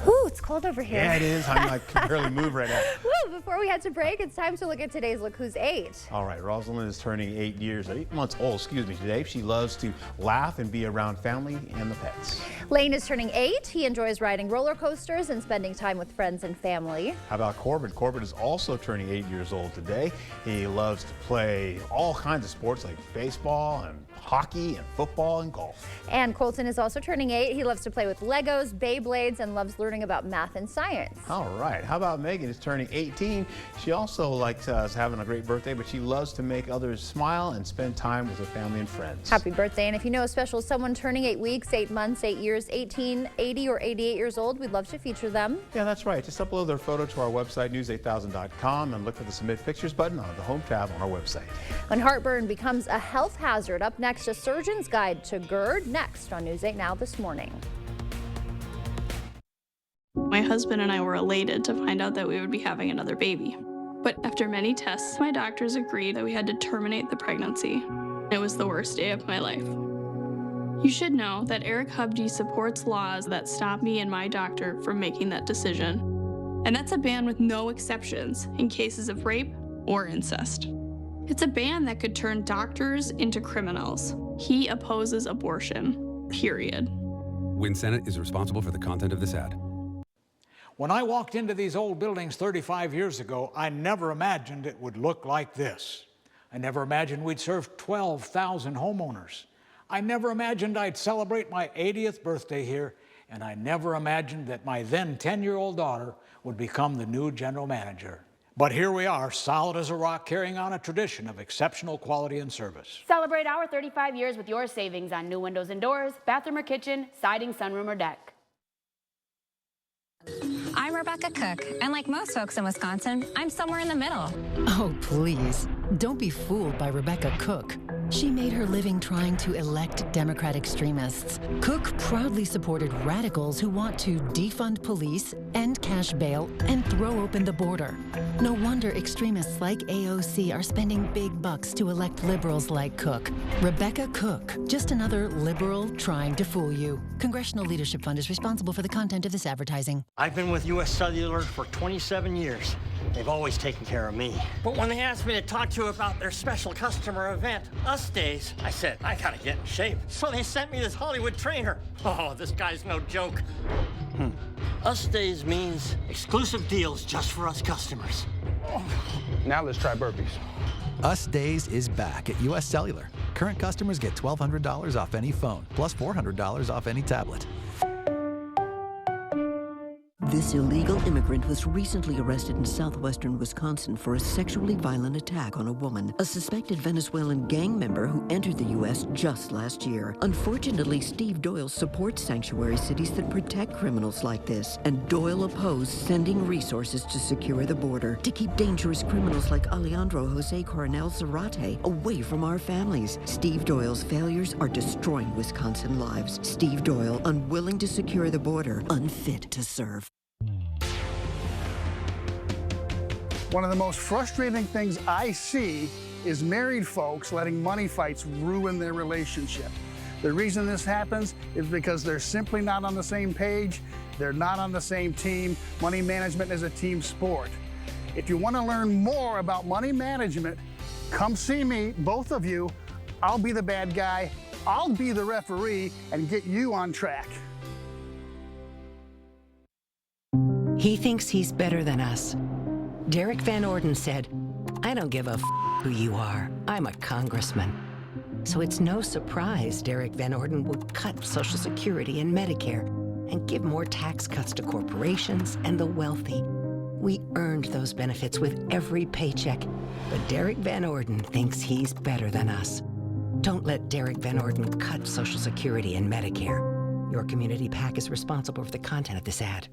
Ooh, it's cold over here. Yeah, it is. I can barely move right now. Woo, before we head to break, it's time to look at today's Look Who's 8. All right, Rosalind is turning 8 months old, today. She loves to laugh and be around family and the pets. Lane is turning 8. He enjoys riding roller coasters and spending time with friends and family. How about Corbin? Corbin is also turning 8 years old today. He loves to play all kinds of sports like baseball and hockey and football and golf. And Colton is also turning 8. He loves to play with Legos, Beyblades, and loves learning about math and science. All right. How about Megan is turning 18. 17. She also likes having a great birthday, but she loves to make others smile and spend time with her family and friends. Happy birthday. And if you know a special someone turning 8 weeks, 8 months, 8 years, 18, 80, or 88 years old, we'd love to feature them. Yeah, that's right. Just upload their photo to our website, news8000.com, and look for the Submit Pictures button on the home tab on our website. When heartburn becomes a health hazard, up next, a surgeon's guide to GERD, next on News 8 Now this morning. My husband and I were elated to find out that we would be having another baby. But after many tests, my doctors agreed that we had to terminate the pregnancy. It was the worst day of my life. You should know that Eric Hubdy supports laws that stop me and my doctor from making that decision. And that's a ban with no exceptions in cases of rape or incest. It's a ban that could turn doctors into criminals. He opposes abortion, period. Win Senate is responsible for the content of this ad. When I walked into these old buildings 35 years ago, I never imagined it would look like this. I never imagined we'd serve 12,000 homeowners. I never imagined I'd celebrate my 80th birthday here, and I never imagined that my then 10-year-old daughter would become the new general manager. But here we are, solid as a rock, carrying on a tradition of exceptional quality and service. Celebrate our 35 years with your savings on new windows and doors, bathroom or kitchen, siding, sunroom or deck. I'm Rebecca Cook, and like most folks in Wisconsin, I'm somewhere in the middle. Oh, please. Don't be fooled by Rebecca Cook. She made her living trying to elect Democrat extremists. Cook proudly supported radicals who want to defund police, end cash bail, and throw open the border. No wonder extremists like AOC are spending big bucks to elect liberals like Cook. Rebecca Cook, just another liberal trying to fool you. Congressional Leadership Fund is responsible for the content of this advertising. I've been with U.S. Cellular for 27 years. They've always taken care of me. But when they asked me to talk to you about their special customer event, Us Days, I said, I gotta get in shape. So they sent me this Hollywood trainer. Oh, this guy's no joke. Us Days means exclusive deals just for us customers. Now let's try burpees. Us Days is back at U.S. Cellular. Current customers get $1,200 off any phone, plus $400 off any tablet. This illegal immigrant was recently arrested in southwestern Wisconsin for a sexually violent attack on a woman, a suspected Venezuelan gang member who entered the U.S. just last year. Unfortunately, Steve Doyle supports sanctuary cities that protect criminals like this, and Doyle opposed sending resources to secure the border to keep dangerous criminals like Alejandro Jose Coronel Zarate away from our families. Steve Doyle's failures are destroying Wisconsin lives. Steve Doyle, unwilling to secure the border, unfit to serve. One of the most frustrating things I see is married folks letting money fights ruin their relationship. The reason this happens is because they're simply not on the same page, they're not on the same team. Money management is a team sport. If you want to learn more about money management, come see me, both of you. I'll be the bad guy, I'll be the referee, and get you on track. He thinks he's better than us. Derek Van Orden said, I don't give a f who you are. I'm a congressman. So it's no surprise Derek Van Orden would cut Social Security and Medicare and give more tax cuts to corporations and the wealthy. We earned those benefits with every paycheck, but Derek Van Orden thinks he's better than us. Don't let Derek Van Orden cut Social Security and Medicare. Your community PAC is responsible for the content of this ad.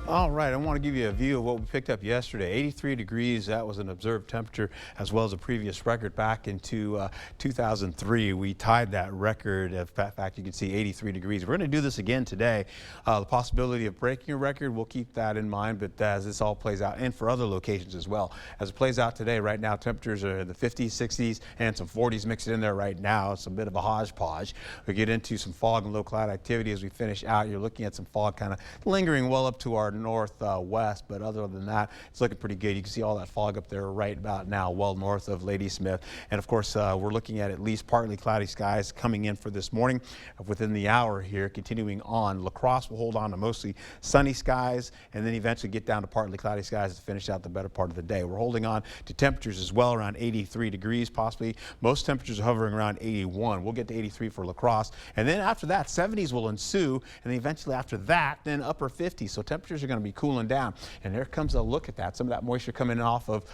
All right, I want to give you a view of what we picked up yesterday. 83 degrees, that was an observed temperature, as well as a previous record back into 2003. We tied that record. In fact, you can see 83 degrees. We're going to do this again today. The possibility of breaking a record, we'll keep that in mind, but as this all plays out, and for other locations as well. As it plays out today, right now, temperatures are in the 50s, 60s, and some 40s mixed in there right now. It's a bit of a hodgepodge. We get into some fog and low cloud activity as we finish out. You're looking at some fog kind of lingering well up to our northwest, but other than that, it's looking pretty good. You can see all that fog up there right about now, well north of Ladysmith. And of course, we're looking at least partly cloudy skies coming in for this morning within the hour here. Continuing on, La Crosse will hold on to mostly sunny skies and then eventually get down to partly cloudy skies to finish out the better part of the day. We're holding on to temperatures as well, around 83 degrees possibly. Most temperatures are hovering around 81. We'll get to 83 for La Crosse. And then after that, 70s will ensue. And then eventually after that, then upper 50s. So temperatures are going to be cooling down. And there comes a look at that. Some of that moisture coming off of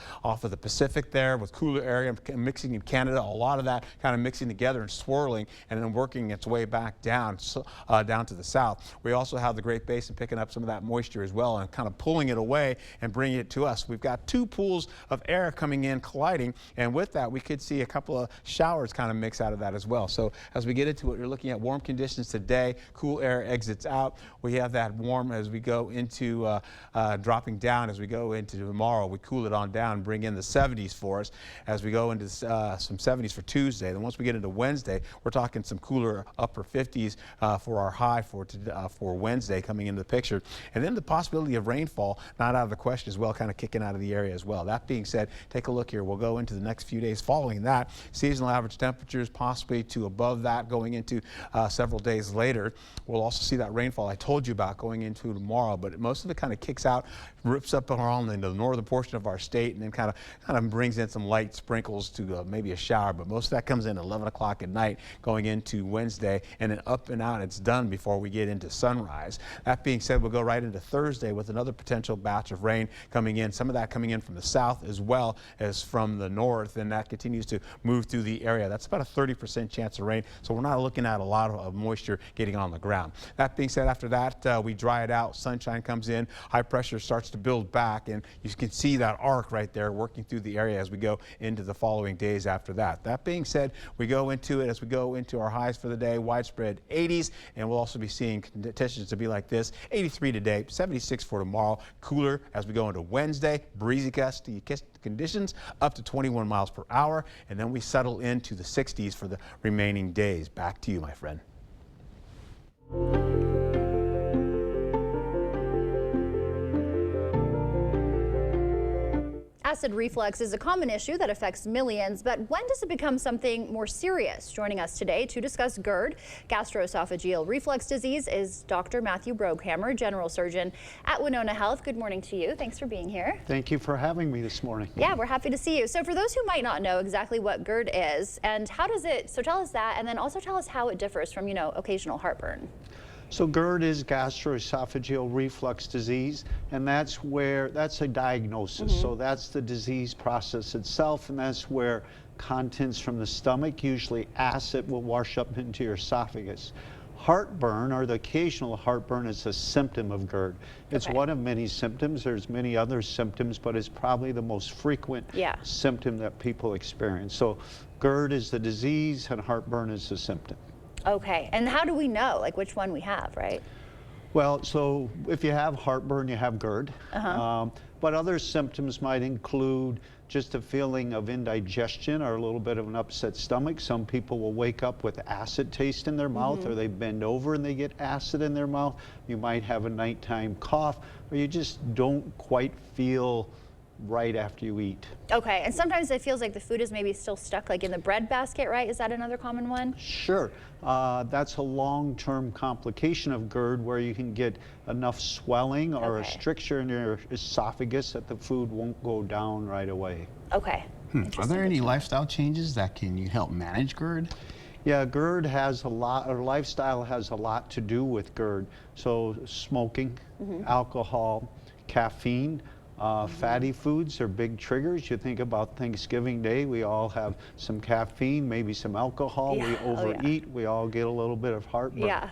the Pacific there with cooler area mixing in Canada. A lot of that kind of mixing together and swirling and then working its way back down, down to the south. We also have the Great Basin picking up some of that moisture as well and kind of pulling it away and bringing it to us. We've got two pools of air coming in, colliding, and with that we could see a couple of showers kind of mix out of that as well. So as we get into it, you're looking at warm conditions today. Cool air exits out. We have that warm as we go into dropping down as we go into tomorrow. We cool it on down, bring in the 70s for us as we go into some 70s for Tuesday. Then once we get into Wednesday, we're talking some cooler upper 50s for our high for Wednesday coming into the picture. And then the possibility of rainfall not out of the question as well, kind of kicking out of the area as well. That being said, take a look here. We'll go into the next few days following that. Seasonal average temperatures possibly to above that going into several days later. We'll also see that rainfall I told you about going into tomorrow, but most of it kind of kicks out, rips up around into the northern portion of our state, and then kind of brings in some light sprinkles to maybe a shower. But most of that comes in at 11 o'clock at night going into Wednesday, and then up and out it's done before we get into sunrise. That being said, we'll go right into Thursday with another potential batch of rain coming in, some of that coming in from the south as well as from the north, and that continues to move through the area. That's about a 30% chance of rain, so we're not looking at a lot of moisture getting on the ground. That being said, after that we dry it out, sunshine comes in, high pressure starts to build back, and you can see that arc right there working through the area as we go into the following days after that. That being said, we go into it as we go into our highs for the day, widespread 80s, and we'll also be seeing conditions to be like this. 83 today, 76 for tomorrow, cooler as we go into Wednesday, breezy gusty conditions up to 21 miles per hour, and then we settle into the 60s for the remaining days. Back to you, my friend. Acid reflux is a common issue that affects millions, but when does it become something more serious? Joining us today to discuss GERD, gastroesophageal reflux disease, is Dr. Matthew Broghammer, General Surgeon at Winona Health. Good morning to you. Thanks for being here. Thank you for having me this morning. Yeah, we're happy to see you. So for those who might not know exactly what GERD is and how does it, so tell us that, and then also tell us how it differs from, occasional heartburn. So GERD is gastroesophageal reflux disease, and that's a diagnosis. So that's the disease process itself, and that's where contents from the stomach, usually acid, will wash up into your esophagus. Heartburn, or the occasional heartburn, is a symptom of GERD. It's one of many symptoms. There's many other symptoms, but it's probably the most frequent symptom that people experience. So GERD is the disease and heartburn is the symptom. Okay, and how do we know, which one we have, right? Well, so if you have heartburn, you have GERD. But other symptoms might include just a feeling of indigestion or a little bit of an upset stomach. Some people will wake up with acid taste in their mouth, or they bend over and they get acid in their mouth. You might have a nighttime cough, or you just don't quite feel right after you eat. Okay, and sometimes it feels like the food is maybe still stuck in the bread basket, right? Is that another common one? Sure. That's a long-term complication of GERD where you can get enough swelling or a stricture in your esophagus that the food won't go down right away. Okay. Are there any lifestyle changes that can help manage GERD? Yeah, GERD has a lot, or lifestyle has a lot to do with GERD. So smoking, alcohol, caffeine, fatty foods are big triggers. You think about Thanksgiving Day, we all have some caffeine, maybe some alcohol. We overeat, we all get a little bit of heartburn.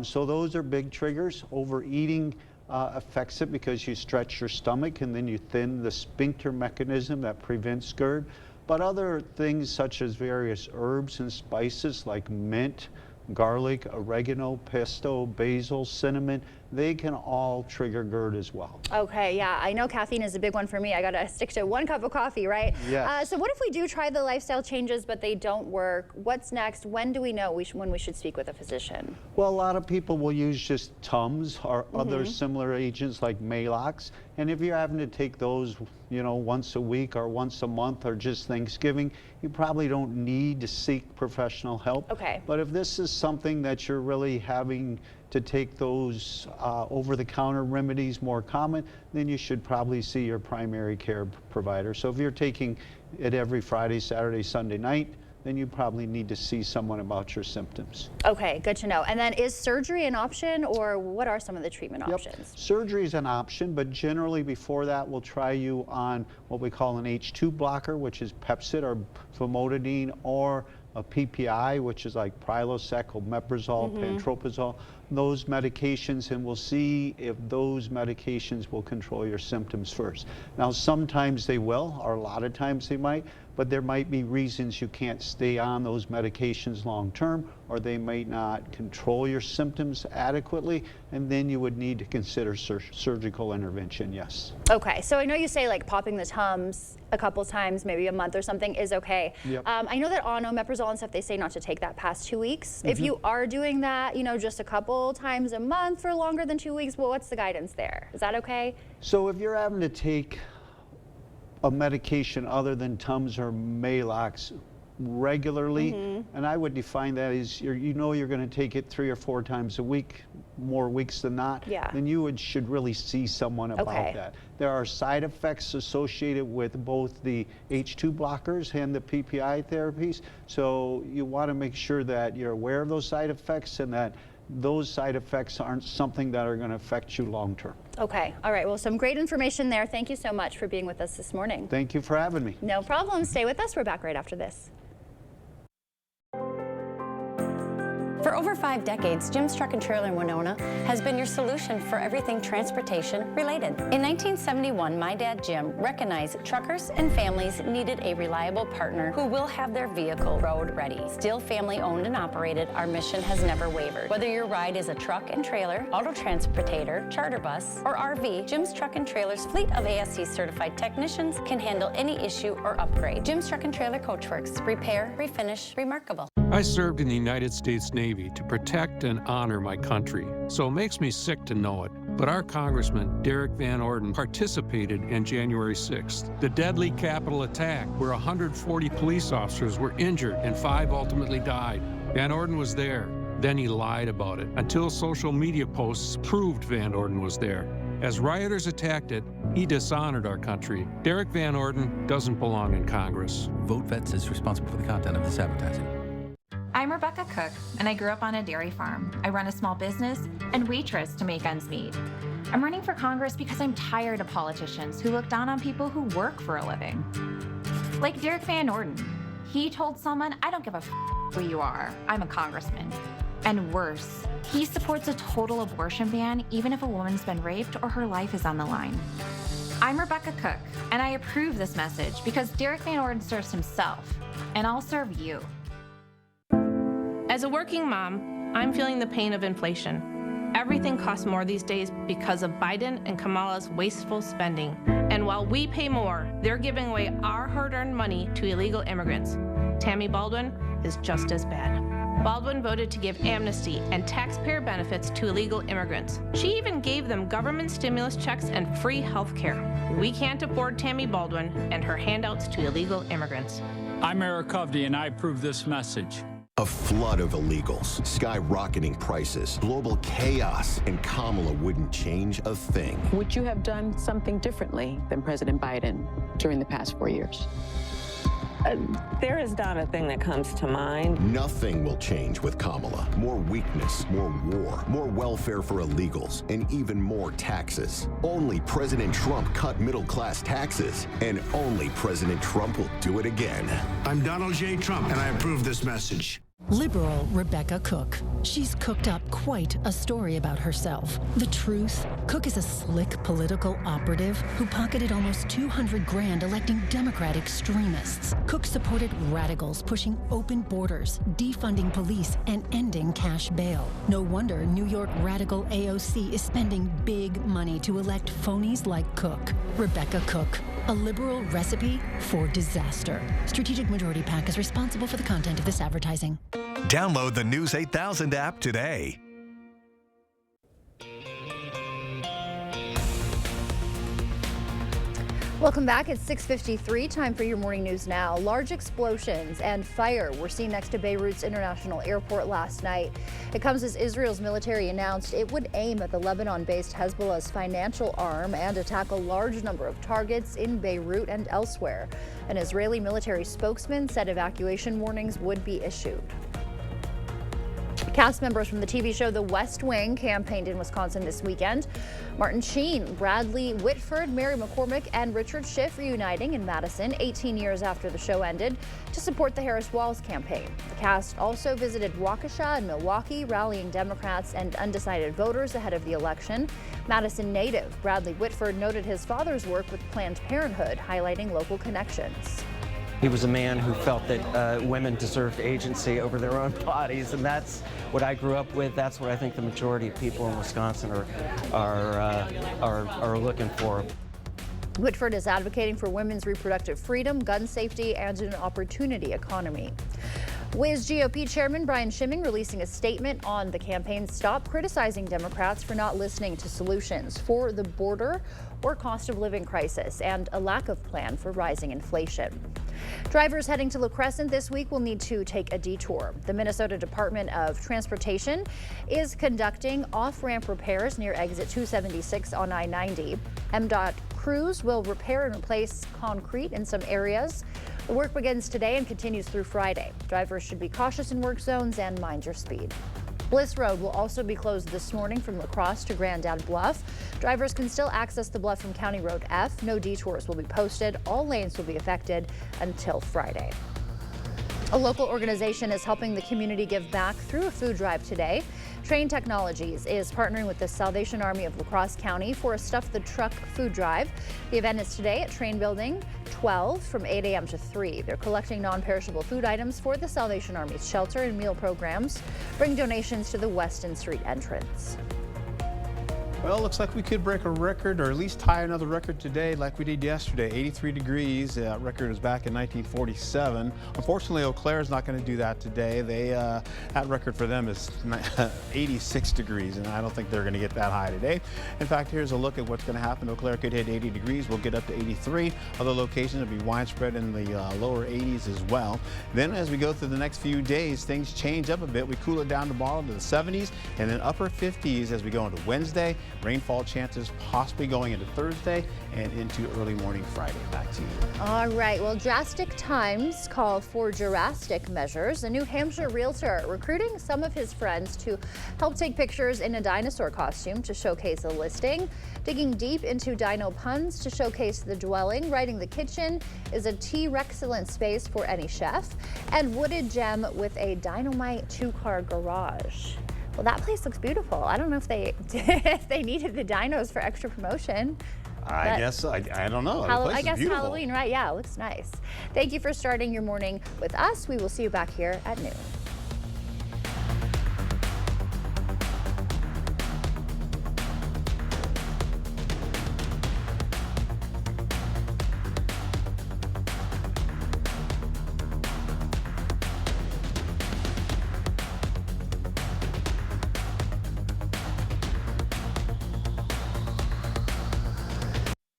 So those are big triggers. Overeating affects it because you stretch your stomach and then you thin the sphincter mechanism that prevents GERD. But other things such as various herbs and spices like mint, garlic, oregano, pesto, basil, cinnamon, they can all trigger GERD as well. Okay, yeah, I know caffeine is a big one for me. I gotta stick to 1 cup of coffee, right? Yes. So what if we do try the lifestyle changes, but they don't work? What's next? When do we know when we should speak with a physician? Well, a lot of people will use just Tums or other similar agents like Maalox. And if you're having to take those, you know, once a week or once a month or just Thanksgiving, you probably don't need to seek professional help. Okay. But if this is something that you're really having to take those over-the-counter remedies more common, then you should probably see your primary care provider. So if you're taking it every Friday, Saturday, Sunday night, then you probably need to see someone about your symptoms. Okay, good to know. And then is surgery an option, or what are some of the treatment options? Surgery is an option, but generally before that, we'll try you on what we call an H2 blocker, which is Pepcid or famotidine, or a PPI, which is like Prilosec, omeprazole, pantoprazole, those medications, and we'll see if those medications will control your symptoms first. Now, sometimes they will, or a lot of times they might, but there might be reasons you can't stay on those medications long term, or they might not control your symptoms adequately, and then you would need to consider surgical intervention, yes. Okay, so I know you say like popping the Tums a couple times, maybe a month or something is okay. Yep. I know that on omeprazole and stuff, they say not to take that past 2 weeks. If you are doing that, you know, just a couple times a month for longer than 2 weeks, well, what's the guidance there? Is that okay? So if you're having to take a medication other than Tums or Maalox regularly, and I would define that as you know you're going to take it 3 or 4 times a week, more weeks than not, then you should really see someone about that. There are side effects associated with both the H2 blockers and the PPI therapies, so you want to make sure that you're aware of those side effects and that those side effects aren't something that are going to affect you long term. Okay, all right, well, some great information there. Thank you so much for being with us this morning. Thank you for having me. No problem. Stay with us. We're back right after this. For over 5 decades, Jim's Truck and Trailer in Winona has been your solution for everything transportation related. In 1971, my dad Jim recognized truckers and families needed a reliable partner who will have their vehicle road ready. Still family owned and operated, our mission has never wavered. Whether your ride is a truck and trailer, auto transportator, charter bus, or RV, Jim's Truck and Trailer's fleet of ASC certified technicians can handle any issue or upgrade. Jim's Truck and Trailer Coachworks, repair, refinish, remarkable. I served in the United States Navy to protect and honor my country, so it makes me sick to know it. But our Congressman, Derek Van Orden, participated in January 6th, the deadly Capitol attack where 140 police officers were injured and 5 ultimately died. Van Orden was there. Then he lied about it until social media posts proved Van Orden was there. As rioters attacked it, he dishonored our country. Derek Van Orden doesn't belong in Congress. VoteVets is responsible for the content of this advertising. I'm Rebecca Cook, and I grew up on a dairy farm. I run a small business and waitress to make ends meet. I'm running for Congress because I'm tired of politicians who look down on people who work for a living. Like Derek Van Orden. He told someone, I don't give a who you are, I'm a congressman. And worse, he supports a total abortion ban even if a woman's been raped or her life is on the line. I'm Rebecca Cook, and I approve this message because Derek Van Orden serves himself, and I'll serve you. As a working mom, I'm feeling the pain of inflation. Everything costs more these days because of Biden and Kamala's wasteful spending. And while we pay more, they're giving away our hard-earned money to illegal immigrants. Tammy Baldwin is just as bad. Baldwin voted to give amnesty and taxpayer benefits to illegal immigrants. She even gave them government stimulus checks and free health care. We can't afford Tammy Baldwin and her handouts to illegal immigrants. I'm Eric Hovde, and I approve this message. A flood of illegals, skyrocketing prices, global chaos, and Kamala wouldn't change a thing. Would you have done something differently than President Biden during the past 4 years? There is not a thing that comes to mind. Nothing will change with Kamala. More weakness, more war, more welfare for illegals, and even more taxes. Only President Trump cut middle-class taxes, and only President Trump will do it again. I'm Donald J. Trump, and I approve this message. Liberal Rebecca Cook. She's cooked up quite a story about herself. The truth? Cook is a slick political operative who pocketed almost 200 grand electing Democrat extremists. Cook supported radicals pushing open borders, defunding police, and ending cash bail. No wonder New York radical AOC is spending big money to elect phonies like Cook. Rebecca Cook. A liberal recipe for disaster. Strategic Majority PAC is responsible for the content of this advertising. Download the News 8000 app today. Welcome back. It's 6:53. Time for your morning news now. Large explosions and fire were seen next to Beirut's international airport last night. It comes as Israel's military announced it would aim at the Lebanon-based Hezbollah's financial arm and attack a large number of targets in Beirut and elsewhere. An Israeli military spokesman said evacuation warnings would be issued. Cast members from the TV show The West Wing campaigned in Wisconsin this weekend. Martin Sheen, Bradley Whitford, Mary McCormick, and Richard Schiff reuniting in Madison 18 years after the show ended to support the Harris-Walz campaign. The cast also visited Waukesha and Milwaukee, rallying Democrats and undecided voters ahead of the election. Madison native Bradley Whitford noted his father's work with Planned Parenthood, highlighting local connections. He was a man who felt that women deserved agency over their own bodies, and that's what I grew up with. That's what I think the majority of people in Wisconsin are looking for. Whitford is advocating for women's reproductive freedom, gun safety, and an opportunity economy. Wiz GOP Chairman Brian Schimming releasing a statement on the campaign's Stop Criticizing Democrats for Not Listening to Solutions for the Border or Cost of Living Crisis and a lack of plan for rising inflation. Drivers heading to La Crescent this week will need to take a detour. The Minnesota Department of Transportation is conducting off-ramp repairs near exit 276 on I-90. MDOT crews will repair and replace concrete in some areas. The work begins today and continues through Friday. Drivers should be cautious in work zones and mind your speed. Bliss Road will also be closed this morning from La Crosse to Grandad Bluff. Drivers can still access the bluff from County Road F. No detours will be posted. All lanes will be affected until Friday. A local organization is helping the community give back through a food drive today. Train Technologies is partnering with the Salvation Army of La Crosse County for a Stuff the Truck food drive. The event is today at Train Building 12 from 8 a.m. to 3. They're collecting non-perishable food items for the Salvation Army's shelter and meal programs. Bring donations to the Weston Street entrance. Well, it looks like we could break a record or at least tie another record today like we did yesterday. 83 degrees. That record was back in 1947. Unfortunately, Eau Claire is not going to do that today. That record for them is 86 degrees, and I don't think they're going to get that high today. In fact, here's a look at what's going to happen. Eau Claire could hit 80 degrees. We'll get up to 83. Other locations will be widespread in the lower 80s as well. Then as we go through the next few days, things change up a bit. We cool it down tomorrow to the 70s and then upper 50s as we go into Wednesday. Rainfall chances possibly going into Thursday and into early morning Friday. Back to you. All right. Well, drastic times call for drastic measures. A New Hampshire realtor recruiting some of his friends to help take pictures in a dinosaur costume to showcase a listing. Digging deep into dino puns to showcase the dwelling. Writing the kitchen is a T-Rexcellent space for any chef. And wooded gem with a dynamite two-car garage. Well, that place looks beautiful. I don't know if they needed the dinos for extra promotion. I guess, I don't know. I guess Halloween, right? Yeah, it looks nice. Thank you for starting your morning with us. We will see you back here at noon.